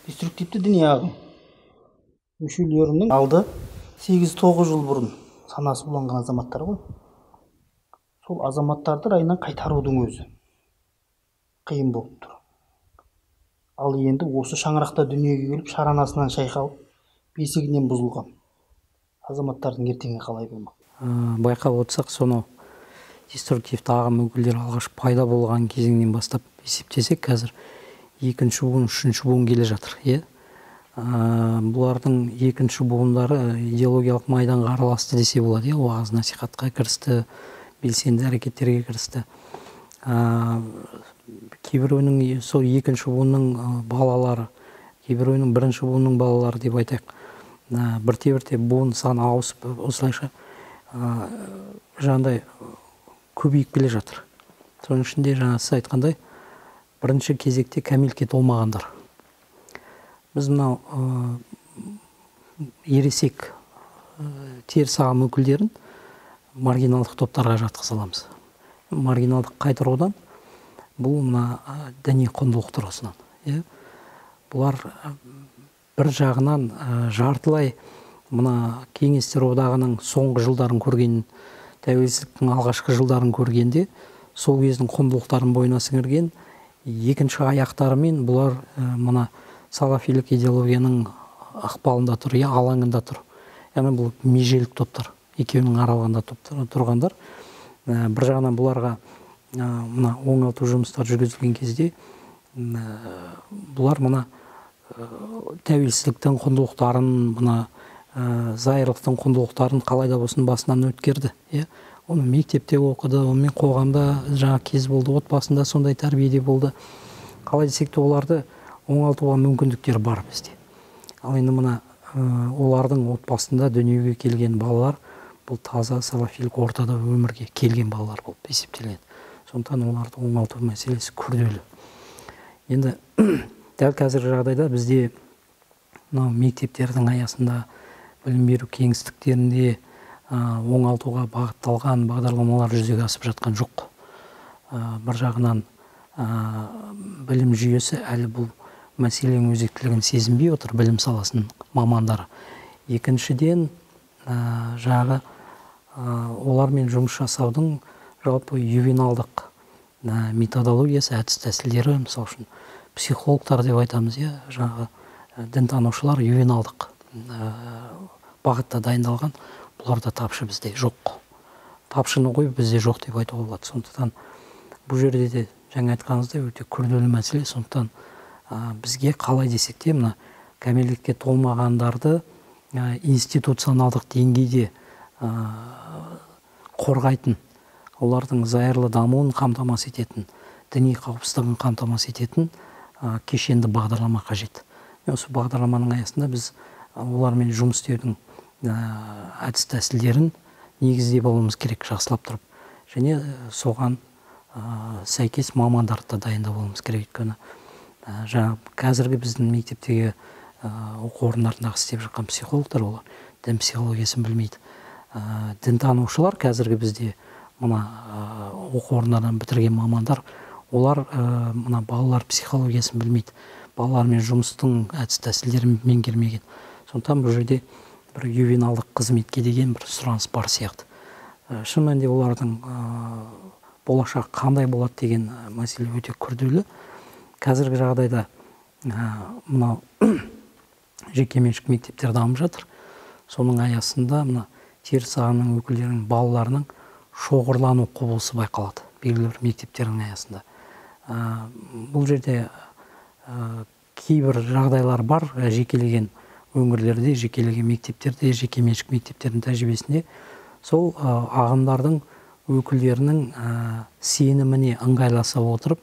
деструктивті діни ағым мүшелерінің алды 8-9 жыл бұрын санасы буланған азаматтар ғой. Сол азаматтарды райынан қайтарудың өзі қиын болып тұр. Ал енді осы шаңырақта дүниеге келіп, шаранасынан шайқалып, бесігінен бұзылған азаматтардың ертеңі қалай болмақ? Байқап отырсақ, соны деструктивті ағым өкілдері алғаш пайда болған кезеңнен бастап есептесек, қазір екінші буын, үшінші буын келе жатыр. Бұлардың екінші буындары идеологиялық майданға араласты десе болады. Уағыз насихатқа кірісті, белсенді әрекеттерге кірісті. Кейбіреуінің сол екінші буынның балалары, кейбіреуінің бірінші буынның балалары деп айтайық. Бірте-бірте буын саны ауысып, осылайша жаңағыдай көбейіп келе жатыр. Соның ішінде жаңа сіз айтқандай, бірінші кезекте кәмелетке толмағандар. Біз мынау ересек теріс ағым өкілдерін маргиналдық топтарға жатқыза аламыз. Маргиналдық қайтарудан бұл мына діни құндылық тұрғысынан. Бұлар бір жағынан жартылай мына кеңестер одағының соңғы жылдарын көрген, тәуелсіздіктің алғашқы жылдарын көргенде, сол кездің құндылықтарын бойына сіңірген, екінші аяқтарымен бұлар мына салафилік идеологияның ықпалында тұр, алаңында тұр. Яғни бұл межелік топтар, екеуінің аралығында тұрғандар. Бір жағынан бұларға мына оңалту жұмыстар жүргізілген кезде, бұлар мына тәуелсіздіктің құндылықтарын, мына зайырлықтың құндылықтарын қалайда болсын басынан өткерді. Оны мектепте оқыды, онымен қоғамда жаңа кез болды, отбасында сондай тәрбиеде болды. Қалай десек те оларды оңалтуға мүмкіндіктер бар бізде. Ал енді мына олардың отбасында дүниеге келген балалар бұл таза салафилік ортада өмірге келген балалар болып есептелген. Сондықтан оларды оңалту мәселесі күрделі. Енді дәл қазіргі жағдайда бізде мектептердің аясында білім беру кеңістіктерінде оңалтуға бағытталған бағдарламалар жүзеге асып жатқан жоқ. Бір жағынан білім жүйесі әлі бұл мәселенің өзектілігін сезінбей отыр, білім саласының мамандары. Екіншіден, жағы олармен жұмыс жасаудың жалпы ювеналдық методологиясы, әдіс тәсілдері, мысалы үшін психологтар деп айтамыз, жаңағы дінтанушылар ювеналдық бағытта дайындалған, бұларда тапшы бізде жоқ. Тапшыны қойып бізде жоқ деп айтуға болады. Сондықтан бұл жерде де жаңа айтқаныңыздай өте күрделі мәселе. Сондықтан бізге қалай десек те мына кәмелетке толмағандарды институционалдық деңгейде қорғайтын, олардың зайырлы дамуын қамтамасыз ететін, діни қауіпсіздігін қамтамасыз ететін кешенді бағдарлама қажет. Осы бағдарламаның аясында біз олармен жұмыс істеудің әдіс тәсілдерін негізде болуымыз керек, жақсылап тұрып. Және соған сәйкес мамандарды да дайындап болуымыз керек. Өйткені қазіргі біздің мектептегі оқу орындарындағы істеп жатқан психологтар, олар дін психологиясын білмейді. Дінтанушылар қазіргі бізде мына оқу орындарынан бітірген мамандар, олар мына балалар психологиясын білмейді. Балалармен жұмыстың әдіс тәсілдерін меңгермеген. Сондықтан бұл жерде бір ювеналдық қызметке деген бір сұраныс бар сияқты. Шын мәнінде олардың болашақ қандай болады деген мәселе өте күрделі. Қазіргі жағдайда мынау жекеменшік мектептер дамып жатыр. Соның аясында мына теріс ағымның өкілдерінің балаларының шоғырлану құбылысы байқалады белгілі бір мектептердің аясында. Бұл жерде кейбір жағдайлар бар, жекелеген өңірлерде, жекелеген мектептерде, жекеменшік мектептердің тәжірибесінде сол ағымдардың өкілдерінің сеніміне ыңғайласа отырып,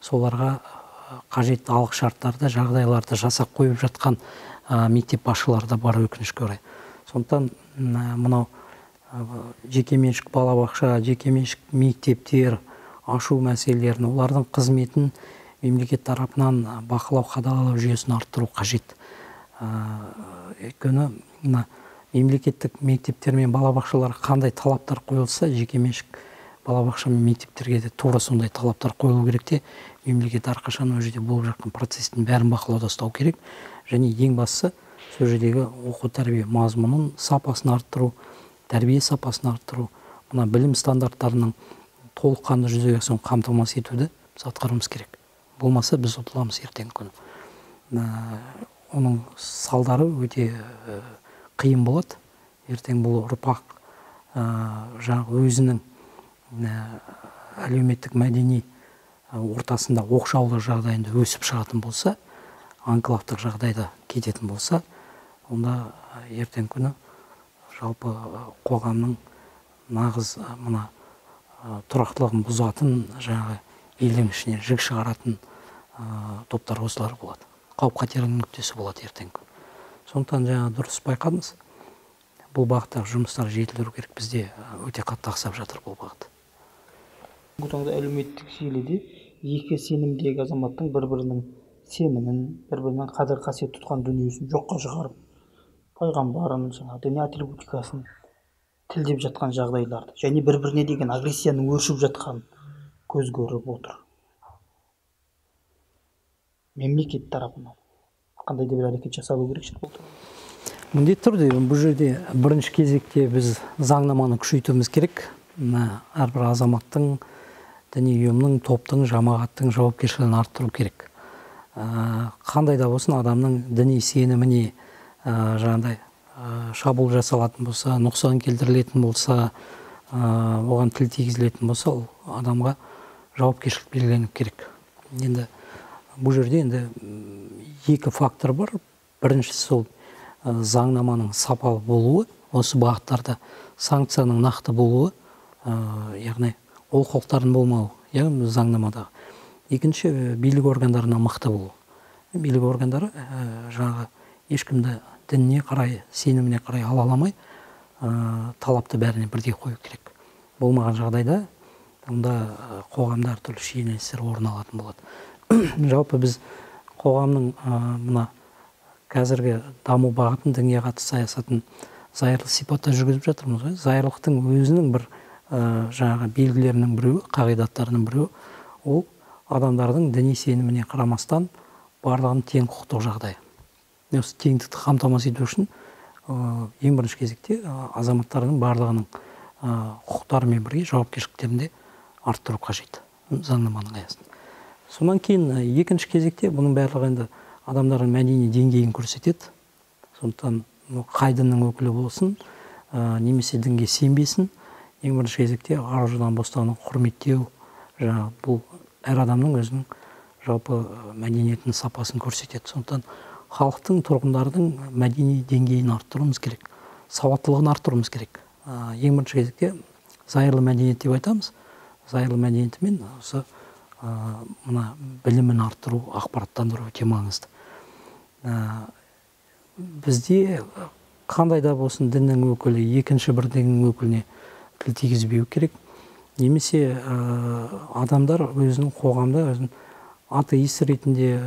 соларға қажетті алғышарттарды, жағдайларды жасап қойып жатқан мектеп басшылары да бар, өкінішке орай. Сондықтан мынау жекеменшік балабақша, жекеменшік мектептер ашу мәселелерін, олардың қызметін мемлекет тарапынан бақылау, қадағалау жүйесін арттыру қажет. Өйткені мемлекеттік мектептер мен балабақшаларға қандай талаптар қойылса, жекеменшік балабақша мен мектептерге де тура сондай талаптар қойылу керек те, мемлекет әрқашан ол жерде болып жатқан процестің бәрін бақылауда ұстау керек. Және ең бастысы сол жердегі оқу тәрбие мазмұнын сапасын арттыру, тәрбие сапасын арттыру, мына білім стандарттарының толыққанды жүзеге асуын қамтамасыз етуді біз атқаруымыз керек. Болмаса біз ұтыламыз ертеңгі күні. Оның салдары өте қиын болады. Ертең бұл ұрпақ жаңағы өзінің әлеуметтік мәдени ортасында оқшаулық жағдайында өсіп шығатын болса, анклавтық жағдайда кететін болса, онда ертең күні жалпы қоғамның нағыз мына тұрақтылығын бұзатын, жаңағы елдің ішіне жік шығаратын топтар осылар болады. Қауіп-қатердің нүктесі болады ертең күні. Сондықтан жаңа дұрыс байқадыңыз, бұл бағыттағы жұмыстар жетілдіру керек. Бізде өте қатты ақсап жатыр бұл бағыт. Бүгінгі таңда әлеуметтік желіде екі сенімдегі азаматтың бір-бірінің сенімін, бір-бірінің қадір-қасиет тұтқан дүниесін жоққа шығарып, пайғамбарын, діни атрибутикасын тілдеп жатқан жағдайларды және бір-біріне деген агрессияның өршіп жатқанын көз көріп отыр. Мемлекет тарапынан қандай да бір әрекет жасалу керек шығар? Міндетті түрде бұл жерде бірінші кезекте біз заңнаманы күшейтуіміз керек. Әрбір азаматтың, діни ұйымның, топтың, жамағаттың жауапкершілігін арттыру керек. Қандай да болсын адамның діни сеніміне жаңағыдай шабуыл жасалатын болса, нұқсан келтірілетін болса, оған тіл тигізілетін болса, ол адамға жауапкершілік белгілену керек. Енді бұл жерде енді екі фактор бар. Біріншісі сол заңнаманың сапалы болуы, осы бағыттарда санкцияның нақты болуы, яғни олқылықтардың болмауы, яғни заңнамадағы. Екінші, билік органдарына мықты болу. Билік органдары жаңағы ешкімді дініне қарай, сеніміне қарай алаламай, талапты бәріне бірдей қою керек. Болмаған жағдайда онда қоғамда әртүрлі шиеленістер орын алатын болады. Жалпы біз қоғамның мына қазіргі даму бағытын, дінге қатысты саясатын зайырлы сипатта жүргізіп жатырмыз. Зайырлықтың өзінің бір жаңағы белгілерінің біреуі, қағидаттарының біреуі, ол адамдардың діни сеніміне қарамастан барлығын тең құқықтық жағдай. Осы теңдікті қамтамасыз ету үшін ең бірінші кезекте азаматтардың барлығының құқықтарымен бірге жауапкершіліктерін де арттыру қажет заңнаманың аясында. Сонан кейін екінші кезекте бұның барлығы енді адамдардың мәдени деңгейін көрсетеді. Сондықтан қай діннің өкілі болсын, немесе дінге сенбесін, ең бірінші кезекте ар-ождан бостығын құрметтеу, бұл әр адамның өзінің жалпы мәдениетінің сапасын көрсетеді. Сондықтан халықтың, тұрғындардың мәдени деңгейін арттыруымыз керек, сауаттылығын арттыруымыз керек. Ең бірінші кезекте зайырлы мәдениет деп айтамыз. Зайырлы мәдениетімен осы мына білімін арттыру, ақпараттандыру өте маңызды. Бізде қандай да болсын діннің өкілі екінші бір діннің өкіліне тіл тигізбеу керек. Немесе адамдар өзінің қоғамда өзінің атеист ретінде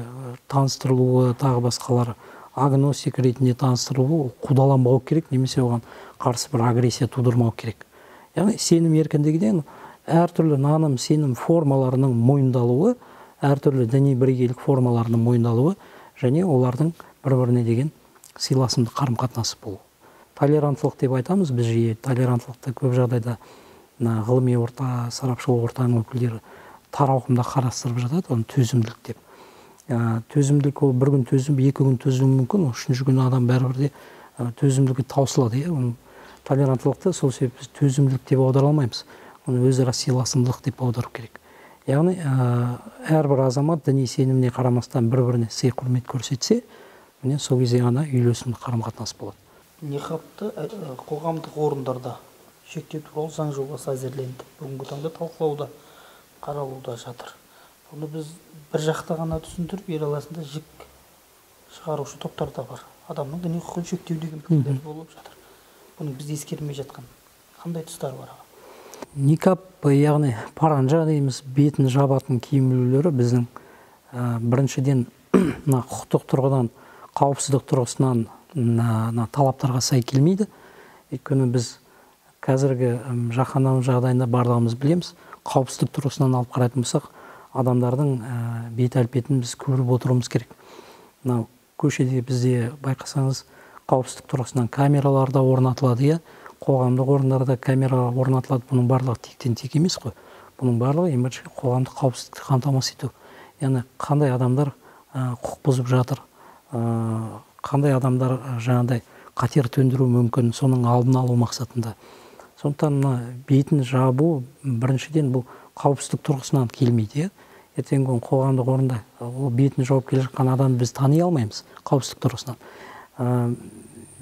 таныстырылуы, тағы басқалары агностик ретінде таныстырылуы қудаланбау керек, немесе оған қарсы бір агрессия тудырмау керек. Яғни сенім еркіндігінен әртүрлі наным, сенім формаларының мойындалуы, әртүрлі діни бірегейлік формаларының мойындалуы және олардың бір-біріне деген сыйласымды қарым-қатынасы болу. Толеранттылық деп айтамыз, біз жиі толеранттылықты көп жағдайда ғылыми орта, сарапшылық ортаның өкілдері тар ауқымда қарастырып жатады, оны төзімділік деп. Төзімділік ол бір күн төзім, екі күн төзім мүмкін, үшінші күні адам бәрібір де төзімділігі таусылады. Толеранттылықты сол себепті төзімділік деп аудара алмаймыз. Оны өзара сыйласымдылық деп аудару керек. Яғни әрбір азамат діни сеніміне қарамастан бір-біріне сый құрмет көрсетсе, міне сол кезде ғана үйлесімді қарым-қатынас болады. Ниқабты қоғамдық орындарда шектеу туралы заң жобасы әзірленді. Бүгінгі таңда талқылауда, қаралуда жатыр. Бұны біз бір жақта ғана түсіндіріп, ел арасында жік шығарушы топтар да бар. Адамның діни құқығын шектеу деген пікірлер болып жатыр. Бұның біз ескермей жатқан қандай тұстары бар? Никаб, яғни паранжа дейміз, бетін жабатын киім үлгілері біздің біріншіден құқықтық тұрғыдан, қауіпсіздік тұрғысынан талаптарға сай келмейді. Өйткені біз қазіргі жаһандану жағдайында барлығымыз білеміз, қауіпсіздік тұрғысынан алып қарайтын болсақ, адамдардың бет әлпетін біз көріп отыруымыз керек. Мынау көшеде бізде байқасаңыз, қауіпсіздік тұрғысынан камералар да орнатылады, қоғамдық орындарда камера орнатылады. Бұның барлығы тектен тек емес қой. Бұның барлығы ең бірінші қоғамдық қауіпсіздікті қамтамасыз ету. Яғни қандай адамдар құқық бұзып жатыр, қандай адамдар жаңағыдай қатер төндіруі мүмкін, соның алдын алу мақсатында. Сондықтан бетін жабу біріншіден бұл қауіпсіздік тұрғысынан келмейді. Ертеңгі күні қоғамдық орында ол бетін жауып келе жатқан адамды біз тани алмаймыз қауіпсіздік тұрғысынан.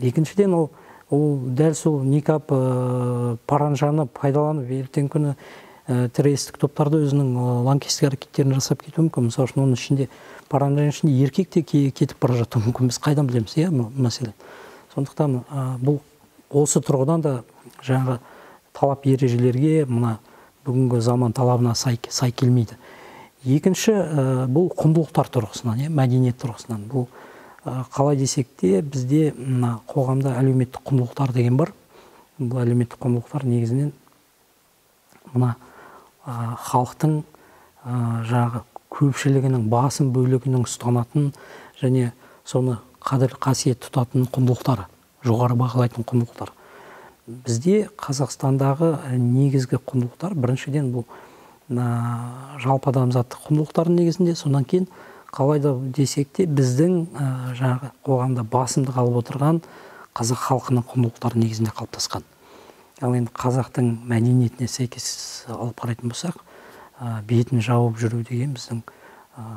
Екіншіден ол дәл сол никап паранжаны пайдаланып ертеңгі күні террористік топтарды өзінің лаңкестік әрекеттерін жасап кетуі мүмкін. Мысалы үшін оның ішінде паранжаның ішінде еркек те кетіп бара жатуы мүмкін. Біз қайдан білеміз, мәселен. Сондықтан бұл осы тұрғыдан да жаңағы талап ережелерге мына бүгінгі заман талабына сай келмейді. Екінші бұл құндылықтар тұрғысынан, мәдениет тұрғысынан. Бұл қалай десек те бізде қоғамда әлеуметтік құндылықтар деген бар. Бұл әлеуметтік құндылықтар негізінен мына халықтың жаңағы көпшілігінің басым бөлігінің ұстанатын және соны қадір қасиет тұтатын құндылықтары, жоғары бағалайтын құндылықтар. Бізде Қазақстандағы негізгі құндылықтар біріншіден бұл жалпы адамзаттық құндылықтардың негізінде, сонан кейін қалай да десек те біздің жаңағы қоғамда басымдық алып отырған қазақ халқының құндылықтары негізінде қалыптасқан. Ал енді қазақтың мәдениетіне сәйкес алып қарайтын болсақ, бетін жауып жүру деген біздің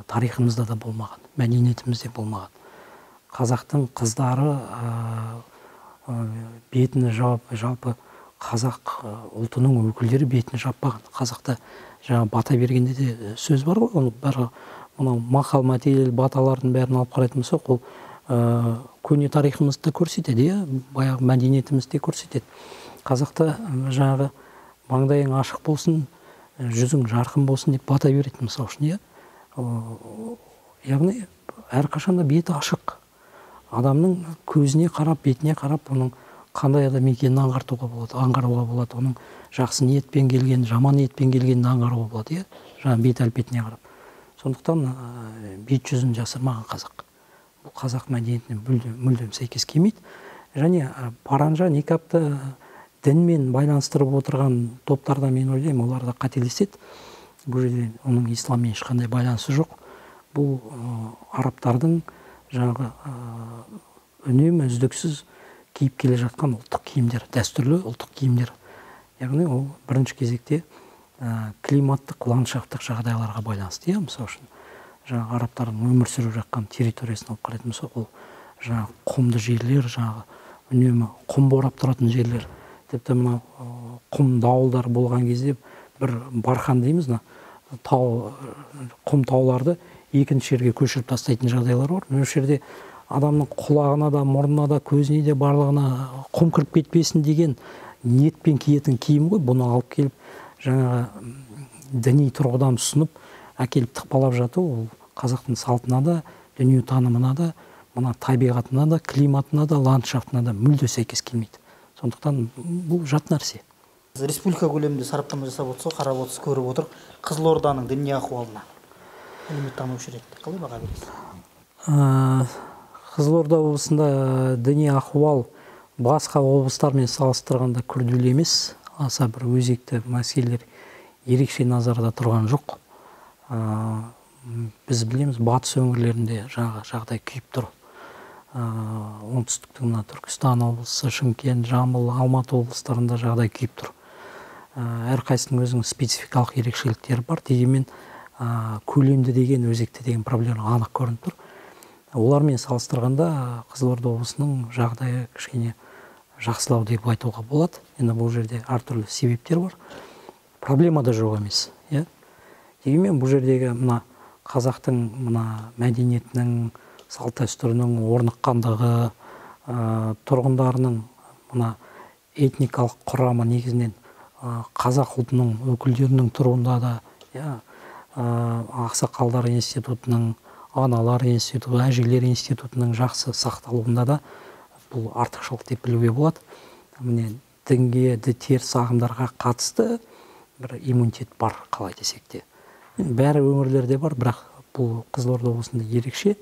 тарихымызда да болмаған, мәдениетімізде болмаған. Қазақтың қыздары бетін жауып, жалпы қазақ ұлтының өкілдері бетін жаппаған. Қазақта жаңа бата бергенде де сөз бар ғой, оның бәрі мынау мақал мәтел баталардың бәрін алып қарайтын болсақ, ол көне тарихымызды көрсетеді, баяғы мәдениетімізді көрсетеді. Қазақта жаңағы маңдайың ашық болсын, жүзің жарқын болсын деп бата береді, мысалы үшін, яғни әрқашанда беті ашық. Адамның көзіне қарап, бетіне қарап, оның қандай адам екенін аңғаруға болады, оның жақсы ниетпен келген, жаман ниетпен келгенін аңғаруға болады, жаңа бет әлпетіне қарап. Сондықтан бет жүзін жасырмаған қазақ. Бұл қазақ мәдениетіне мүлдем сәйкес келмейді. Және паранжа, никапты дінмен байланыстырып отырған топтарда мен ойлаймын, олар да қателеседі. Бұл жерде оның исламмен ешқандай байланысы жоқ. Бұл арабтардың жаңағы үнемі үздіксіз киіп келе жатқан ұлттық киімдер, дәстүрлі ұлттық киімдер. Яғни ол бірінші кезекте климаттық, ландшафттық жағдайларға байланысты. Мысалы үшін жаңағы арабтардың өмір сүріп жатқан территориясын алып қарайтын болсақ, ол жаңағы құмды жерлер, жаңағы үнемі құм борап тұратын жерлер. Тіпті мынау құм дауылдар болған кезде бір бархан дейміз, құм тауларды екінші жерге көшіріп тастайтын жағдайлар бар. Осы жерде адамның құлағына да, мұрнына да, көзіне де барлығына құм кіріп кетпесін деген ниетпен киетін киім ғой. Бұны алып келіп жаңағы діни тұрғыдан ұсынып әкеліп тықпалап жату, ол қазақтың салтына да, дүниетанымына да, мына табиғатына да, климатына да, ландшафтына да мүлде сәйкес келмейді. Сондықтан бұл жат нәрсе. Республика көлемінде сараптама жасап отырсыз, қарап отырсыз, көріп отыр. Қызылорданың діни ахуалына әлеуметтанушы ретінде қалай баға бересіз? Қызылорда облысында діни ахуал басқа облыстармен салыстырғанда күрделі емес, аса бір өзекті мәселелер ерекше назарда тұрған жоқ. Біз білеміз, батыс өңірлерінде жағдай күйіп тұр. Оңтүстіктің мына Түркістан облысы, Шымкент, Жамбыл, Алматы облыстарында жағдай күйіп тұр. Әрқайсының өзінің спецификалық ерекшеліктері бар, дегенмен көлемді деген, өзекті деген проблема анық көрініп тұр. Олармен салыстырғанда Қызылорда облысының жағдайы кішкене жақсылау деп айтуға болады. Енді бұл жерде әртүрлі себептер бар. Проблема да жоқ емес. Дегенмен бұл жердегі мына қазақтың мына мәдениетінің, салт дәстүрінің орныққандығы, тұрғындарының мына этникалық құрамы негізінен қазақ ұлтының өкілдерінің тұруында да, ақсақалдар институтының, аналар институты, әжелер институтының жақсы сақталуында да бұл артықшылық деп білуге болады. Міне дінге, теріс ағымдарға қатысты бір иммунитет бар, қалай десек те. Бәрі өңірлерде бар, бірақ бұл Қызылорда облысында ерекше.